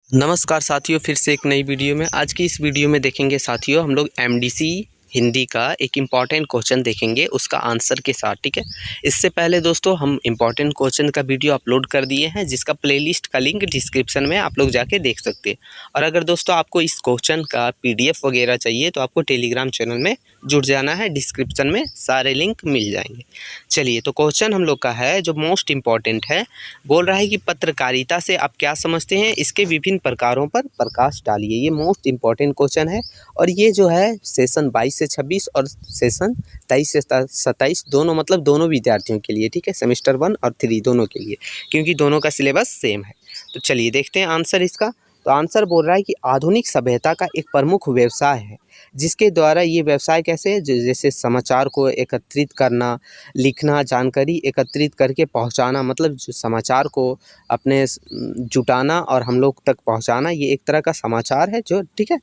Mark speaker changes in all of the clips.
Speaker 1: नमस्कार साथियों, फिर से एक नई वीडियो में। आज की इस वीडियो में देखेंगे साथियों, हम लोग एमडीसी हिंदी का एक इम्पॉर्टेंट क्वेश्चन देखेंगे उसका आंसर के साथ। ठीक है, इससे पहले दोस्तों हम इम्पॉर्टेंट क्वेश्चन का वीडियो अपलोड कर दिए हैं, जिसका प्लेलिस्ट का लिंक डिस्क्रिप्शन में आप लोग जाके देख सकते हैं। और अगर दोस्तों आपको इस क्वेश्चन का पीडीएफ वगैरह चाहिए तो आपको टेलीग्राम चैनल में जुड़ जाना है, डिस्क्रिप्शन में सारे लिंक मिल जाएंगे। चलिए, तो क्वेश्चन हम लोग का है जो मोस्ट इम्पॉर्टेंट है, बोल रहा है कि पत्रकारिता से आप क्या समझते हैं, इसके विभिन्न प्रकारों पर प्रकाश डालिए। ये मोस्ट इम्पॉर्टेंट क्वेश्चन है और ये जो है सेशन 22 से 26 और सेशन 23 से 27 दोनों, मतलब दोनों विद्यार्थियों के लिए। ठीक है, सेमेस्टर 1 और 3 दोनों के लिए, क्योंकि दोनों का सिलेबस सेम है। तो चलिए देखते हैं आंसर इसका। तो आंसर बोल रहा है कि आधुनिक सभ्यता का एक प्रमुख व्यवसाय है, जिसके द्वारा ये व्यवसाय कैसे है, जैसे समाचार को एकत्रित करना, लिखना, जानकारी एकत्रित करके पहुंचाना, मतलब जो समाचार को अपने जुटाना और हम लोग तक पहुंचाना, ये एक तरह का समाचार है जो। ठीक है,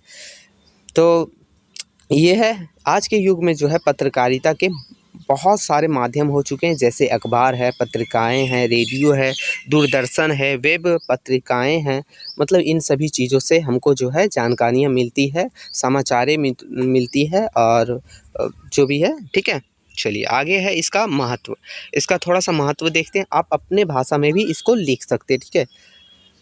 Speaker 1: तो ये है आज के युग में जो है पत्रकारिता के बहुत सारे माध्यम हो चुके हैं, जैसे अखबार है, पत्रिकाएं हैं, रेडियो है, दूरदर्शन है, वेब पत्रिकाएं हैं। मतलब इन सभी चीज़ों से हमको जो है जानकारियाँ मिलती है, समाचारें मिलती है और जो भी है। ठीक है, चलिए आगे है इसका महत्व। इसका थोड़ा सा महत्व देखते हैं, आप अपने भाषा में भी इसको लिख सकते हैं। ठीक है,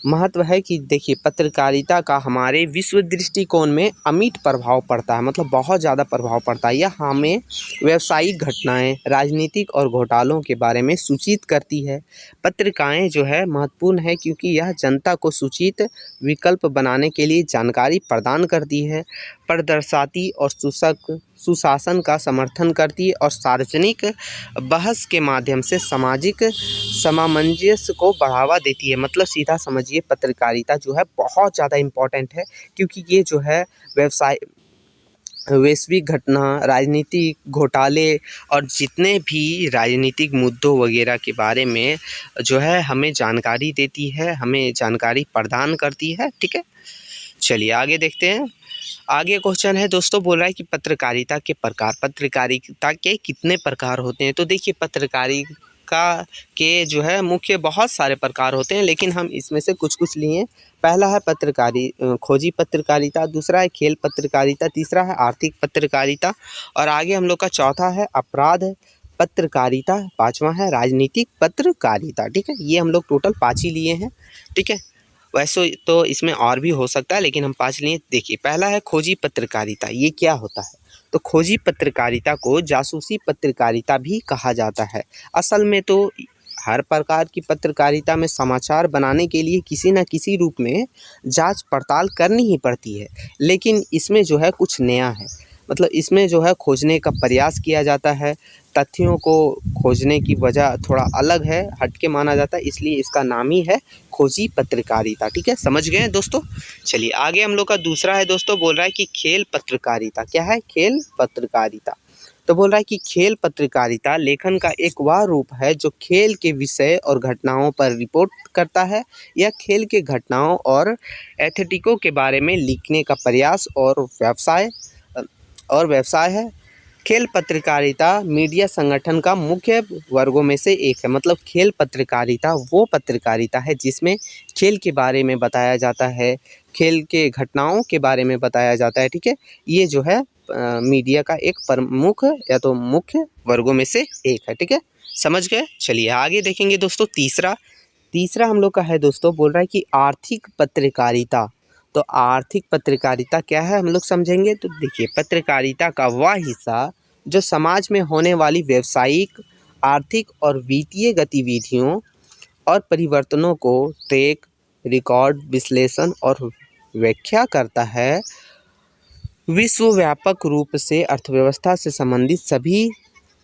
Speaker 1: महत्व है कि देखिए, पत्रकारिता का हमारे विश्व दृष्टिकोण में अमिट प्रभाव पड़ता है, मतलब बहुत ज़्यादा प्रभाव पड़ता है। यह हमें व्यावसायिक घटनाएं, राजनीतिक और घोटालों के बारे में सूचित करती है। पत्रिकाएं जो है महत्वपूर्ण है क्योंकि यह जनता को सूचित विकल्प बनाने के लिए जानकारी प्रदान करती है, पारदर्शिता और सुशासन का समर्थन करती है और सार्वजनिक बहस के माध्यम से सामाजिक सामंजस्य को बढ़ावा देती है। मतलब सीधा समझिए, पत्रकारिता जो है बहुत ज़्यादा इम्पोर्टेंट है, क्योंकि ये जो है व्यवसाय, वैश्विक घटना, राजनीतिक घोटाले और जितने भी राजनीतिक मुद्दों वगैरह के बारे में जो है हमें जानकारी देती है, हमें जानकारी प्रदान करती है। ठीक है, चलिए आगे देखते हैं। आगे क्वेश्चन है दोस्तों, बोल रहा है कि पत्रकारिता के प्रकार, पत्रकारिता के कितने प्रकार होते हैं। तो देखिए, पत्रकारिता के जो है मुख्य बहुत सारे प्रकार होते हैं, लेकिन हम इसमें से कुछ कुछ लिए। पहला है खोजी पत्रकारिता, दूसरा है खेल पत्रकारिता, तीसरा है आर्थिक पत्रकारिता और आगे हम लोग का चौथा है अपराध पत्रकारिता, पांचवा है राजनीतिक पत्रकारिता। ठीक है, ये हम लोग टोटल 5 ही लिए हैं। ठीक है, वैसे तो इसमें और भी हो सकता है, लेकिन हम 5 लिए। देखिए, पहला है खोजी पत्रकारिता। ये क्या होता है? तो खोजी पत्रकारिता को जासूसी पत्रकारिता भी कहा जाता है। असल में तो हर प्रकार की पत्रकारिता में समाचार बनाने के लिए किसी न किसी रूप में जांच पड़ताल करनी ही पड़ती है, लेकिन इसमें जो है कुछ नया है। मतलब इसमें जो है खोजने का प्रयास किया जाता है, तथ्यों को खोजने की वजह थोड़ा अलग है, हटके माना जाता है, इसलिए इसका नाम ही है खोजी पत्रकारिता। ठीक है, समझ गए दोस्तों। चलिए आगे हम लोग का दूसरा है दोस्तों, बोल रहा है कि खेल पत्रकारिता। क्या है? खेल पत्रकारिता। तो बोल रहा है कि खेल पत्रकारिता लेखन का एक वह रूप है जो खेल के विषय और घटनाओं पर रिपोर्ट करता है। यह खेल के घटनाओं और एथेटिकों के बारे में लिखने का प्रयास और व्यवसाय है। खेल पत्रकारिता मीडिया संगठन का मुख्य वर्गों में से एक है। मतलब खेल पत्रकारिता वो पत्रकारिता है जिसमें खेल के बारे में बताया जाता है, खेल के घटनाओं के बारे में बताया जाता है। ठीक है, ये जो है मीडिया का एक प्रमुख या तो मुख्य वर्गों में से एक है। ठीक है, समझ गए। चलिए आगे देखेंगे दोस्तों। तीसरा तीसरा हम लोग का है दोस्तों, बोल रहा है कि आर्थिक पत्रकारिता। तो आर्थिक पत्रकारिता क्या है, हम लोग समझेंगे। तो देखिए, पत्रकारिता का वह हिस्सा जो समाज में होने वाली व्यावसायिक, आर्थिक और वित्तीय गतिविधियों और परिवर्तनों को ट्रैक, रिकॉर्ड, विश्लेषण और व्याख्या करता है, विश्वव्यापक रूप से अर्थव्यवस्था से संबंधित सभी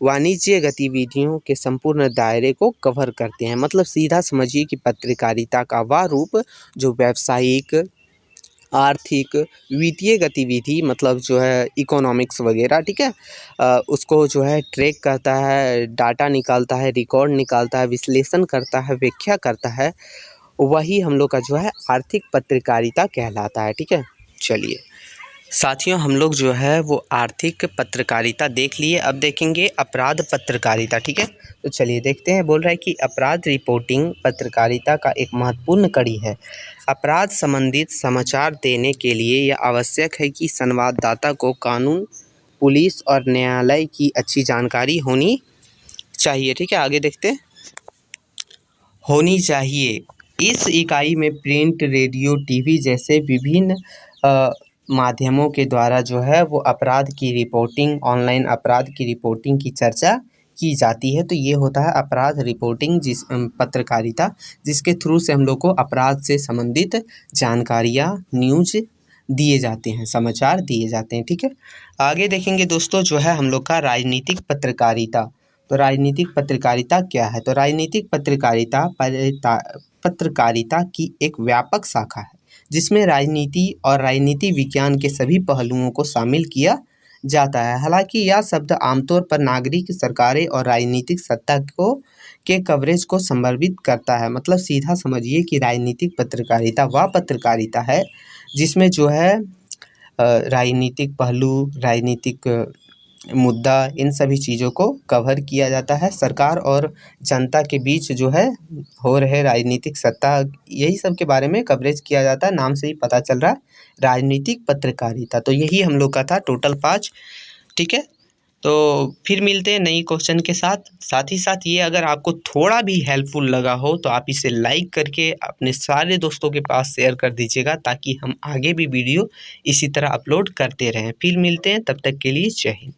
Speaker 1: वाणिज्य गतिविधियों के संपूर्ण दायरे को कवर करते हैं। मतलब सीधा समझिए कि पत्रकारिता का वह रूप जो व्यावसायिक, आर्थिक, वित्तीय गतिविधि, मतलब जो है इकोनॉमिक्स वगैरह, ठीक है, उसको जो है ट्रैक करता है, डाटा निकालता है, रिकॉर्ड निकालता है, विश्लेषण करता है, व्याख्या करता है, वही हम लोग का जो है आर्थिक पत्रकारिता कहलाता है। ठीक है, चलिए साथियों हम लोग जो है वो आर्थिक पत्रकारिता देख लिए, अब देखेंगे अपराध पत्रकारिता। ठीक है, तो चलिए देखते हैं। बोल रहा है कि अपराध रिपोर्टिंग पत्रकारिता का एक महत्वपूर्ण कड़ी है। अपराध संबंधित समाचार देने के लिए यह आवश्यक है कि संवाददाता को कानून, पुलिस और न्यायालय की अच्छी जानकारी होनी चाहिए। ठीक है, आगे देखते हैं। होनी चाहिए। इस इकाई में प्रिंट, रेडियो, टीवी जैसे विभिन्न माध्यमों के द्वारा जो है वो अपराध की रिपोर्टिंग, ऑनलाइन अपराध की रिपोर्टिंग की चर्चा की जाती है। तो ये होता है अपराध रिपोर्टिंग पत्रकारिता, जिसके थ्रू से हम लोग को अपराध से संबंधित जानकारियाँ, न्यूज़ दिए जाते हैं, समाचार दिए जाते हैं। ठीक है, आगे देखेंगे दोस्तों जो है हम लोग का राजनीतिक पत्रकारिता। तो राजनीतिक पत्रकारिता क्या है? तो राजनीतिक पत्रकारिता की एक व्यापक शाखा है जिसमें राजनीति और राजनीति विज्ञान के सभी पहलुओं को शामिल किया जाता है। हालांकि यह शब्द आमतौर पर नागरिक, सरकारें और राजनीतिक सत्ता के कवरेज को संदर्भित करता है। मतलब सीधा समझिए कि राजनीतिक पत्रकारिता वह पत्रकारिता है जिसमें जो है राजनीतिक पहलू, राजनीतिक मुद्दा, इन सभी चीज़ों को कवर किया जाता है। सरकार और जनता के बीच जो है हो रहे राजनीतिक सत्ता, यही सब के बारे में कवरेज किया जाता है। नाम से ही पता चल रहा है राजनीतिक पत्रकारिता। तो यही हम लोग का था टोटल 5। ठीक है, तो फिर मिलते हैं नई क्वेश्चन के साथ। साथ ही साथ ये अगर आपको थोड़ा भी हेल्पफुल लगा हो तो आप इसे लाइक करके अपने सारे दोस्तों के पास शेयर कर दीजिएगा, ताकि हम आगे भी वीडियो इसी तरह अपलोड करते रहें। फिर मिलते हैं, तब तक के लिए जय हिंद।